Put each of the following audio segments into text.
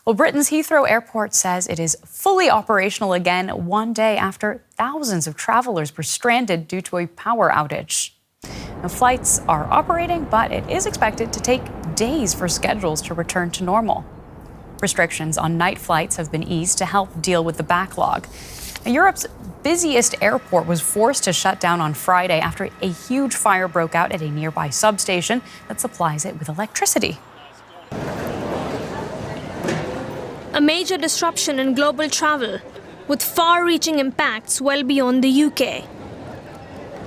Well, Britain's Heathrow Airport says it is fully operational again 1 day after thousands of travelers were stranded due to a power outage. Now, flights are operating, but it is expected to take days for schedules to return to normal. Restrictions on night flights have been eased to help deal with the backlog. Now, Europe's busiest airport was forced to shut down on Friday after a huge fire broke out at a nearby substation that supplies it with electricity. A major disruption in global travel, with far-reaching impacts well beyond the UK.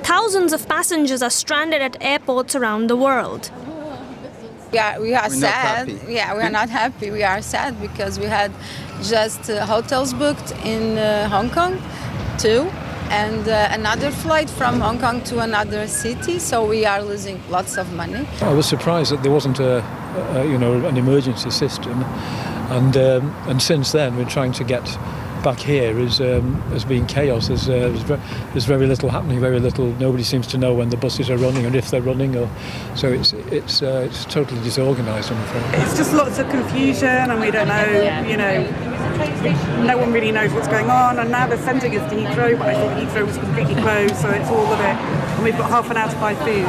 Thousands of passengers are stranded at airports around the world. We are sad. Yeah, we are not happy. We are sad because we had just hotels booked in Hong Kong too, and another flight from Hong Kong to another city. So we are losing lots of money. I was surprised that there wasn't an emergency system, and since then we're trying to get back here has been chaos. There's very little happening, very little. Nobody seems to know when the buses are running and if they're running, so it's totally disorganised, I'm afraid. It's just lots of confusion, and we don't know, no one really knows what's going on. And now they're sending us to Heathrow, but I thought Heathrow was completely closed, so it's all of it. And we've got half an hour to buy food.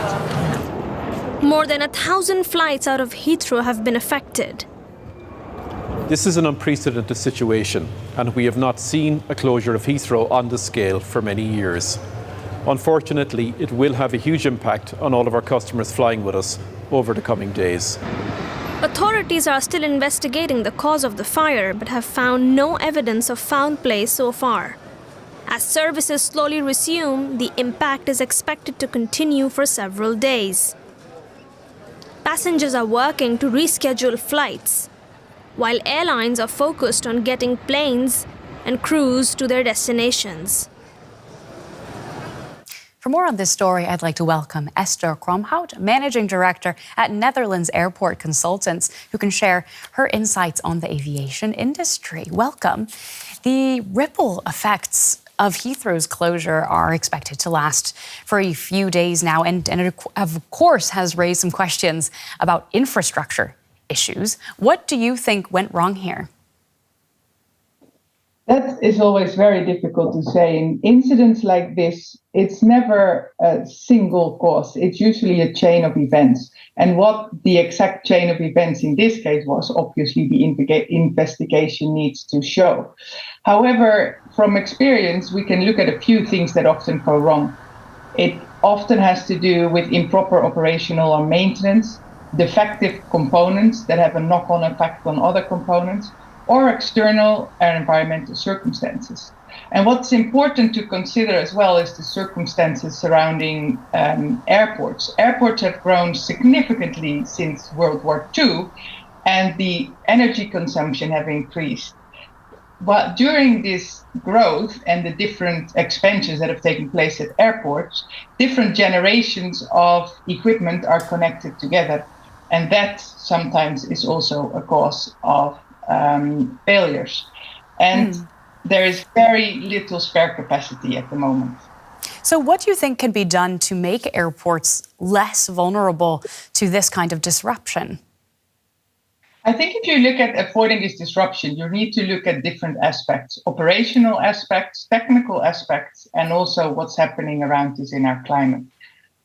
More than 1,000 flights out of Heathrow have been affected. This is an unprecedented situation, and we have not seen a closure of Heathrow on this scale for many years. Unfortunately, it will have a huge impact on all of our customers flying with us over the coming days. Authorities are still investigating the cause of the fire, but have found no evidence of foul play so far. As services slowly resume, the impact is expected to continue for several days. Passengers are working to reschedule flights, while airlines are focused on getting planes and crews to their destinations. For more on this story, I'd like to welcome Esther Kromhout, Managing Director at Netherlands Airport Consultants, who can share her insights on the aviation industry. Welcome. The ripple effects of Heathrow's closure are expected to last for a few days now, and it, of course, has raised some questions about infrastructure issues. What do you think went wrong here? That is always very difficult to say. In incidents like this, it's never a single cause. It's usually a chain of events. And what the exact chain of events in this case was, obviously the investigation needs to show. However, from experience, we can look at a few things that often go wrong. It often has to do with improper operational or maintenance, defective components that have a knock-on effect on other components, or external and environmental circumstances. And what's important to consider as well is the circumstances surrounding airports. Airports have grown significantly since World War II, and the energy consumption have increased. But during this growth and the different expansions that have taken place at airports, different generations of equipment are connected together. And that sometimes is also a cause of failures. And there is very little spare capacity at the moment. So what do you think can be done to make airports less vulnerable to this kind of disruption? I think if you look at avoiding this disruption, you need to look at different aspects, operational aspects, technical aspects, and also what's happening around us in our climate.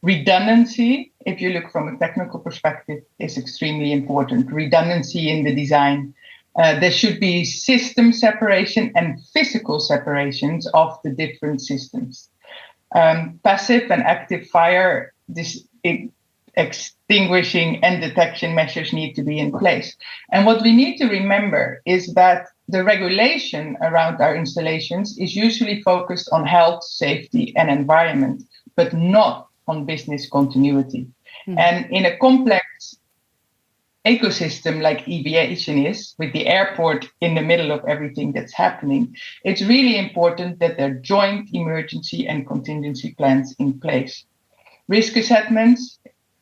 Redundancy, if you look from a technical perspective, is extremely important. Redundancy in the design. There should be system separation and physical separations of the different systems. Passive and active fire extinguishing and detection measures need to be in place. And what we need to remember is that the regulation around our installations is usually focused on health, safety, and environment, but not on business continuity. And in a complex ecosystem like aviation is, with the airport in the middle of everything that's happening, it's really important that there are joint emergency and contingency plans in place. Risk assessments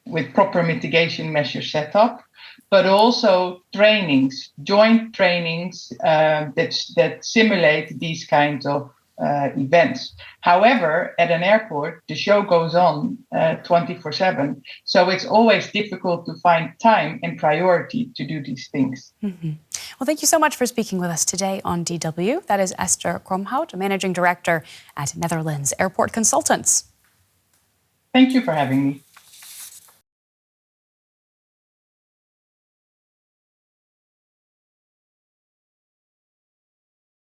with proper mitigation measures set up, but also trainings, joint trainings that simulate these kinds of events. However, at an airport, the show goes on 24/7. So it's always difficult to find time and priority to do these things. Well, thank you so much for speaking with us today on DW. That is Esther Kromhout, Managing Director at Netherlands Airport Consultants. Thank you for having me.